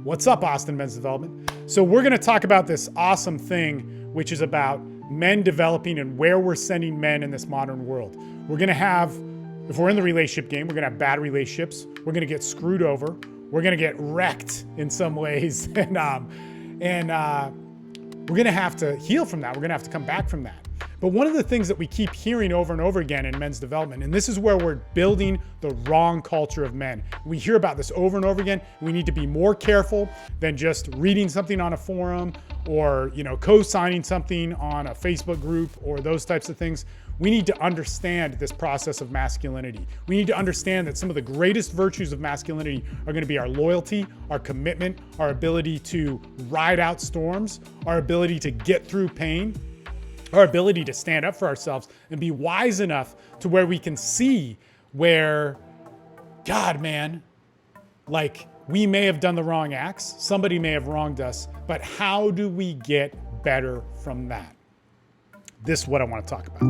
What's up, Austin Men's Development? So we're gonna talk about this awesome thing, which is about men developing and where we're sending men in this modern world. We're gonna have, if we're in the relationship game, we're gonna have bad relationships. We're gonna get screwed over. We're gonna get wrecked in some ways. and we're gonna have to heal from that. We're gonna have to come back from that. But one of the things that we keep hearing over and over again in men's development, and this is where we're building the wrong culture of men. We hear about this over and over again. We need to be more careful than just reading something on a forum or, co-signing something on a Facebook group or those types of things. We need to understand this process of masculinity. We need to understand that some of the greatest virtues of masculinity are going to be our loyalty, our commitment, our ability to ride out storms, our ability to get through pain, our ability to stand up for ourselves and be wise enough to where we can see where, God, man, like we may have done the wrong acts, somebody may have wronged us, but how do we get better from that? This is what I want to talk about.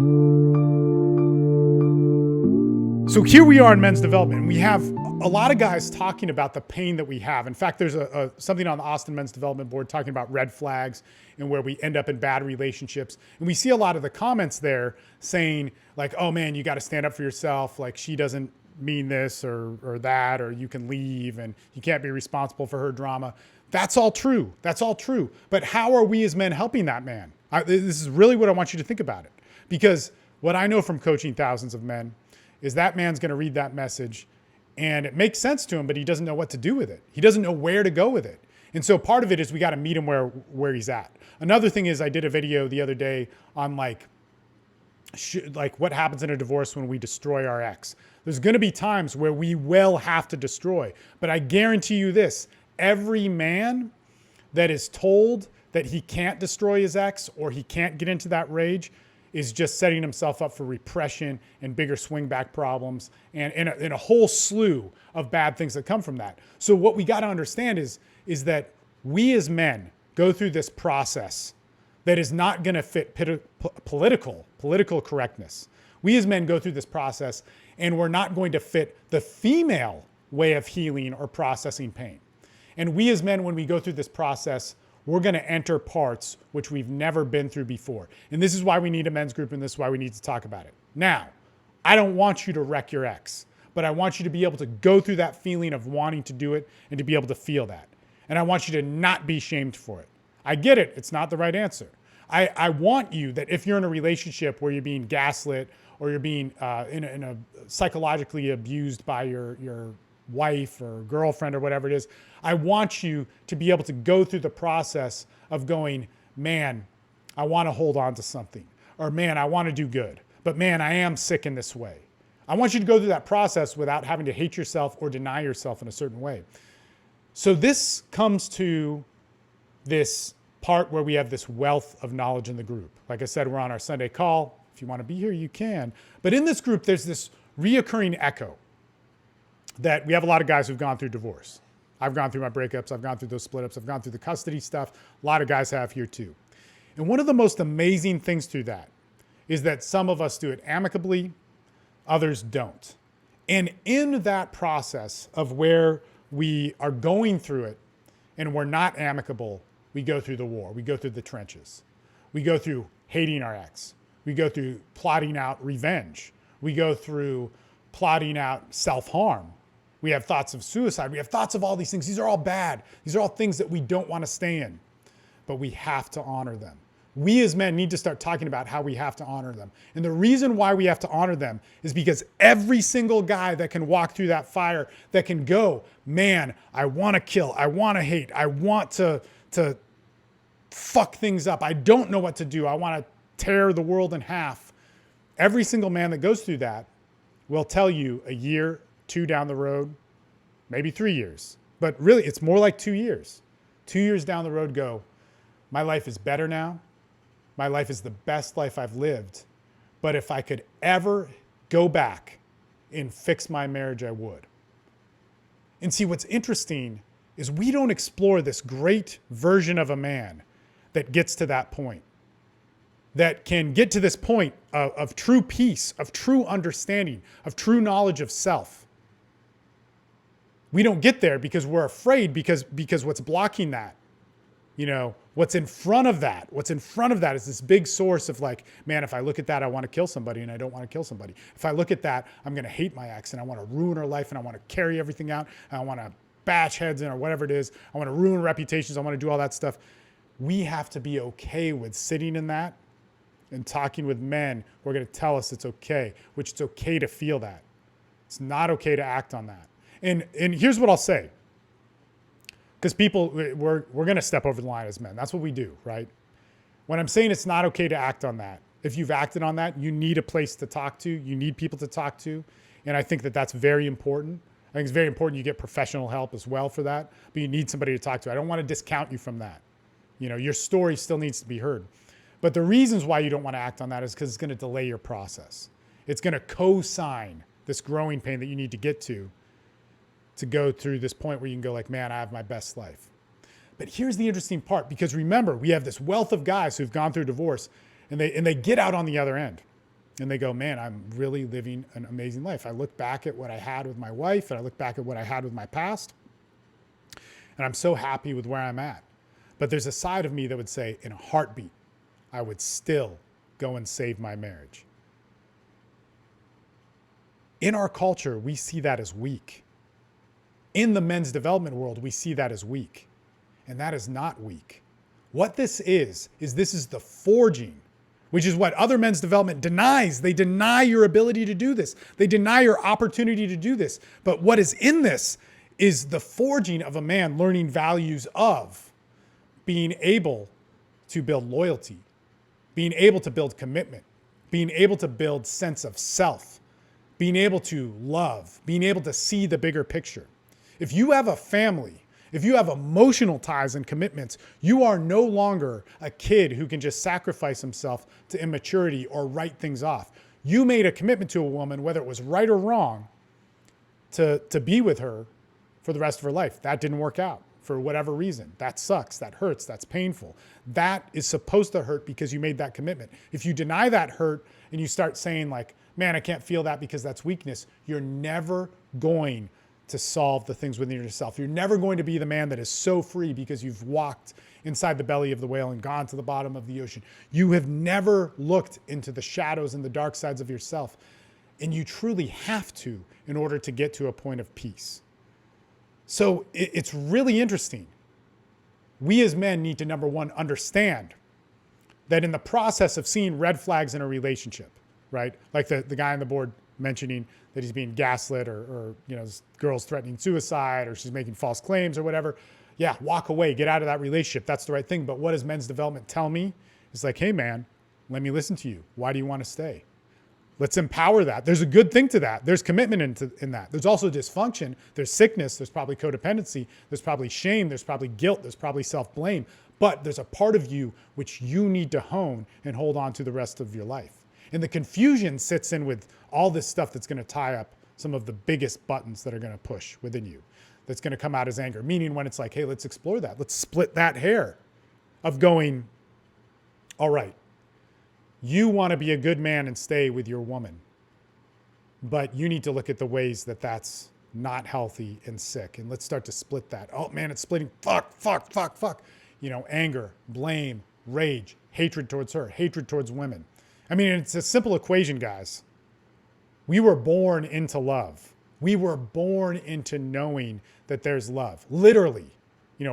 So here we are in men's development, and we have a lot of guys talking about the pain that we have. In fact, there's something on the Austin Men's Development Board talking about red flags and where we end up in bad relationships. And we see a lot of the comments there saying like, oh man, you got to stand up for yourself. Like she doesn't mean this or that, or you can leave and you can't be responsible for her drama. That's all true. That's all true. But how are we as men helping that man? This is really what I want you to think about it. Because what I know from coaching thousands of men is that man's going to read that message and it makes sense to him, but he doesn't know what to do with it. He doesn't know where to go with it. And so part of it is we got to meet him where he's at. Another thing is I did a video the other day on like what happens in a divorce when we destroy our ex. There's going to be times where we will have to destroy, but I guarantee you this, every man that is told that he can't destroy his ex or he can't get into that rage is just setting himself up for repression and bigger swing back problems and a whole slew of bad things that come from that. So what we got to understand is that we as men go through this process that is not going to fit political correctness. We as men go through this process and we're not going to fit the female way of healing or processing pain. And we as men, when we go through this process, we're going to enter parts which we've never been through before. And this is why we need a men's group, and this is why we need to talk about it. Now, I don't want you to wreck your ex, but I want you to be able to go through that feeling of wanting to do it and to be able to feel that. And I want you to not be shamed for it. I get it. It's not the right answer. I want you that if you're in a relationship where you're being gaslit or you're being in a psychologically abused by your wife or girlfriend or whatever it is, I want you to be able to go through the process of going, man, I want to hold on to something, or man, I want to do good, but man, I am sick in this way. I want you to go through that process without having to hate yourself or deny yourself in a certain way. So this comes to this part where we have this wealth of knowledge in the group. Like I said, we're on our Sunday call. If you want to be here, you can. But in this group, there's this reoccurring echo that we have a lot of guys who've gone through divorce. I've gone through my breakups. I've gone through those split ups. I've gone through the custody stuff. A lot of guys have here too. And one of the most amazing things through that is that some of us do it amicably, others don't. And in that process of where we are going through it and we're not amicable, we go through the war. We go through the trenches. We go through hating our ex. We go through plotting out revenge. We go through plotting out self-harm. We have thoughts of suicide. We have thoughts of all these things. These are all bad. These are all things that we don't want to stay in, but we have to honor them. We as men need to start talking about how we have to honor them. And the reason why we have to honor them is because every single guy that can walk through that fire, that can go, man, I want to kill, I want to hate, I want to fuck things up. I don't know what to do. I want to tear the world in half. Every single man that goes through that will tell you a year, 2 down the road, maybe 3 years, but really it's more like 2 years. 2 years down the road go, my life is better now. My life is the best life I've lived. But if I could ever go back and fix my marriage, I would. And see, what's interesting is we don't explore this great version of a man that gets to that point, that can get to this point of true peace, of true understanding, of true knowledge of self. We don't get there because we're afraid, because what's blocking that, what's in front of that is this big source of like, man, if I look at that, I want to kill somebody, and I don't want to kill somebody. If I look at that, I'm going to hate my ex, and I want to ruin her life, and I want to carry everything out, and I want to bash heads in, or whatever it is. I want to ruin reputations. I want to do all that stuff. We have to be okay with sitting in that and talking with men who are going to tell us it's okay, which it's okay to feel that. It's not okay to act on that. And here's what I'll say. Because people, we're going to step over the line as men. That's what we do, right? When I'm saying it's not okay to act on that, if you've acted on that, you need a place to talk to. You need people to talk to. And I think that that's very important. I think it's very important you get professional help as well for that. But you need somebody to talk to. I don't want to discount you from that. Your story still needs to be heard. But the reasons why you don't want to act on that is because it's going to delay your process. It's going to co-sign this growing pain that you need to get to go through this point where you can go like, man, I have my best life. But here's the interesting part, because remember, we have this wealth of guys who've gone through divorce, and they get out on the other end, and they go, man, I'm really living an amazing life. I look back at what I had with my wife, and I look back at what I had with my past, and I'm so happy with where I'm at. But there's a side of me that would say, in a heartbeat, I would still go and save my marriage. In our culture, we see that as weak. In the men's development world, we see that as weak. And that is not weak. What this is this is the forging, which is what other men's development denies. They deny your ability to do this. They deny your opportunity to do this. But what is in this is the forging of a man learning values of being able to build loyalty, being able to build commitment, being able to build sense of self, being able to love, being able to see the bigger picture. If you have a family, if you have emotional ties and commitments, you are no longer a kid who can just sacrifice himself to immaturity or write things off. You made a commitment to a woman, whether it was right or wrong, to be with her for the rest of her life. That didn't work out for whatever reason. That sucks, that hurts, that's painful. That is supposed to hurt because you made that commitment. If you deny that hurt and you start saying like, man, I can't feel that because that's weakness, you're never going to solve the things within yourself. You're never going to be the man that is so free because you've walked inside the belly of the whale and gone to the bottom of the ocean. You have never looked into the shadows and the dark sides of yourself. And you truly have to in order to get to a point of peace. So it's really interesting. We as men need to, number one, understand that in the process of seeing red flags in a relationship, right? Like the guy on the board mentioning that he's being gaslit or this girl's threatening suicide or she's making false claims or whatever. Yeah, walk away, get out of that relationship. That's the right thing. But what does men's development tell me? It's like, hey man, let me listen to you. Why do you want to stay? Let's empower that. There's a good thing to that. There's commitment in that. There's also dysfunction. There's sickness. There's probably codependency. There's probably shame. There's probably guilt. There's probably self-blame. But there's a part of you which you need to hone and hold on to the rest of your life. And the confusion sits in with all this stuff that's going to tie up some of the biggest buttons that are going to push within you. That's going to come out as anger. Meaning when it's like, hey, let's explore that. Let's split that hair of going, all right, you want to be a good man and stay with your woman, but you need to look at the ways that that's not healthy and sick. And let's start to split that. Oh man, it's splitting. Fuck. Anger, blame, rage, hatred towards her, hatred towards women. I mean, it's a simple equation, guys. We were born into love. We were born into knowing that there's love. Literally,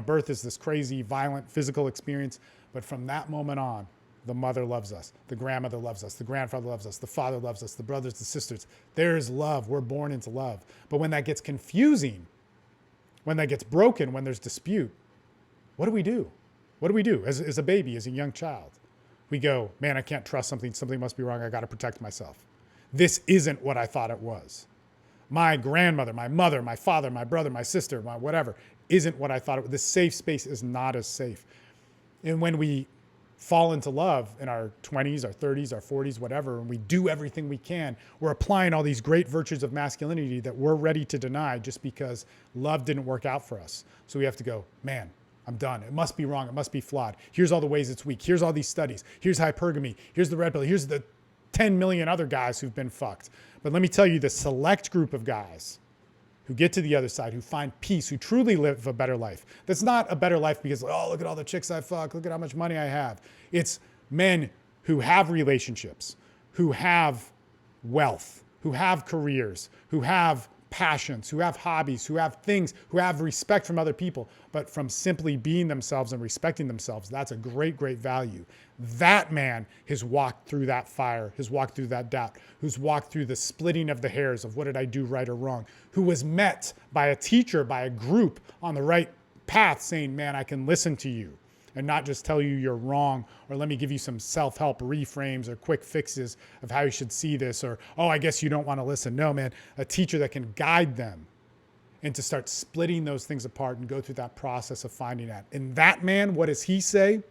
birth is this crazy, violent, physical experience. But from that moment on, the mother loves us. The grandmother loves us. The grandfather loves us. The father loves us. The brothers, the sisters. There is love. We're born into love. But when that gets confusing, when that gets broken, when there's dispute, what do we do? What do we do as a baby, as a young child? We go, man, I can't trust something. Something must be wrong. I got to protect myself. This isn't what I thought it was. My grandmother, my mother, my father, my brother, my sister, my whatever, isn't what I thought it was. This safe space is not as safe. And when we fall into love in our 20s, our 30s, our 40s, whatever, and we do everything we can, we're applying all these great virtues of masculinity that we're ready to deny just because love didn't work out for us. So we have to go, man, I'm done. It must be wrong. It must be flawed. Here's all the ways it's weak. Here's all these studies. Here's hypergamy. Here's the red pill. Here's the 10 million other guys who've been fucked. But let me tell you, the select group of guys who get to the other side, who find peace, who truly live a better life. That's not a better life because, oh, look at all the chicks I fuck, look at how much money I have. It's men who have relationships, who have wealth, who have careers, who have passions, who have hobbies, who have things, who have respect from other people, but from simply being themselves and respecting themselves. That's a great, great value. That man has walked through that fire, has walked through that doubt, who's walked through the splitting of the hairs of what did I do right or wrong, who was met by a teacher, by a group on the right path saying, man, I can listen to you and not just tell you you're wrong, or let me give you some self-help reframes or quick fixes of how you should see this, or, oh, I guess you don't want to listen. No, man, a teacher that can guide them and to start splitting those things apart and go through that process of finding that. And that man, what does he say?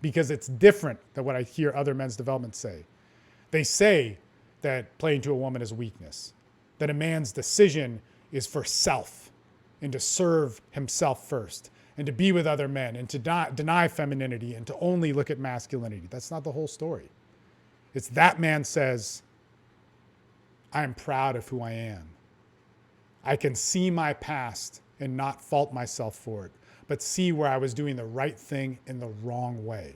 Because it's different than what I hear other men's development say. They say that playing to a woman is weakness, that a man's decision is for self and to serve himself first, and to be with other men, and to deny femininity, and to only look at masculinity. That's not the whole story. It's that man says, I am proud of who I am. I can see my past and not fault myself for it, but see where I was doing the right thing in the wrong way.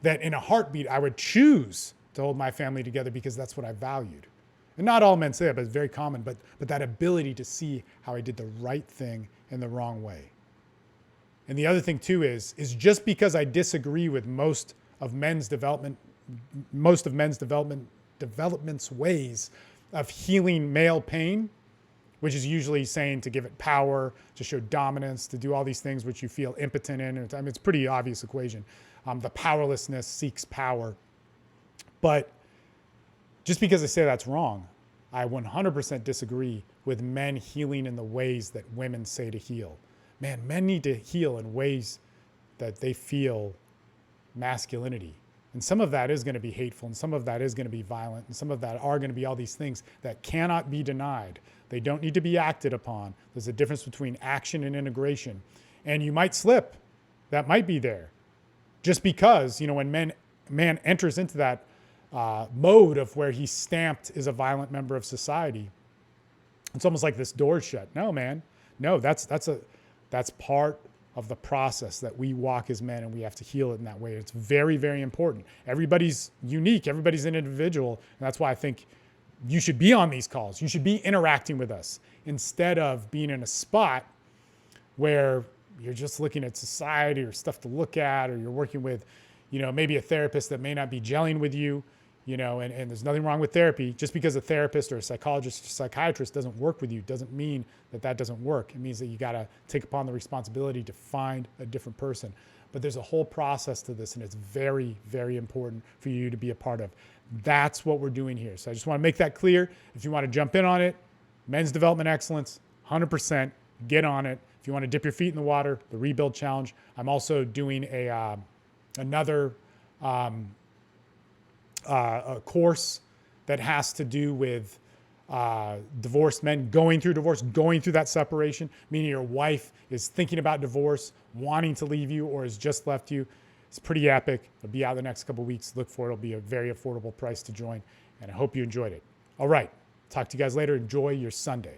That in a heartbeat, I would choose to hold my family together because that's what I valued. And not all men say it, but it's very common, but that ability to see how I did the right thing in the wrong way. And the other thing too is just because I disagree with most of men's development's ways of healing male pain, which is usually saying to give it power, to show dominance, to do all these things which you feel impotent in. I mean, it's a pretty obvious equation. The powerlessness seeks power. But just because I say that's wrong, I 100% disagree with men healing in the ways that women say to heal. Man, men need to heal in ways that they feel masculinity. And some of that is going to be hateful, and some of that is going to be violent, and some of that are going to be all these things that cannot be denied. They don't need to be acted upon. There's a difference between action and integration. And you might slip. That might be there. Just because, when man enters into that mode of where he's stamped as a violent member of society, it's almost like this door's shut. No, man. No, that's part of the process that we walk as men, and we have to heal it in that way. It's very, very important. Everybody's unique. Everybody's an individual. And that's why I think you should be on these calls. You should be interacting with us instead of being in a spot where you're just looking at society or stuff to look at, or you're working with, maybe a therapist that may not be gelling with you. And there's nothing wrong with therapy. Just because a therapist or a psychologist or psychiatrist doesn't work with you doesn't mean that doesn't work. It means that you got to take upon the responsibility to find a different person. But there's a whole process to this, and it's very, very important for you to be a part of. That's what we're doing here. So I just want to make that clear. If you want to jump in on it, Men's Development Excellence, 100%, get on it. If you want to dip your feet in the water, the Rebuild Challenge. I'm also doing another a course that has to do with divorced men going through divorce, going through that separation, meaning your wife is thinking about divorce, wanting to leave you, or has just left you. It's pretty epic. It'll be out the next couple of weeks. Look for it. It'll be a very affordable price to join, and I hope you enjoyed it. All right. Talk to you guys later. Enjoy your Sunday.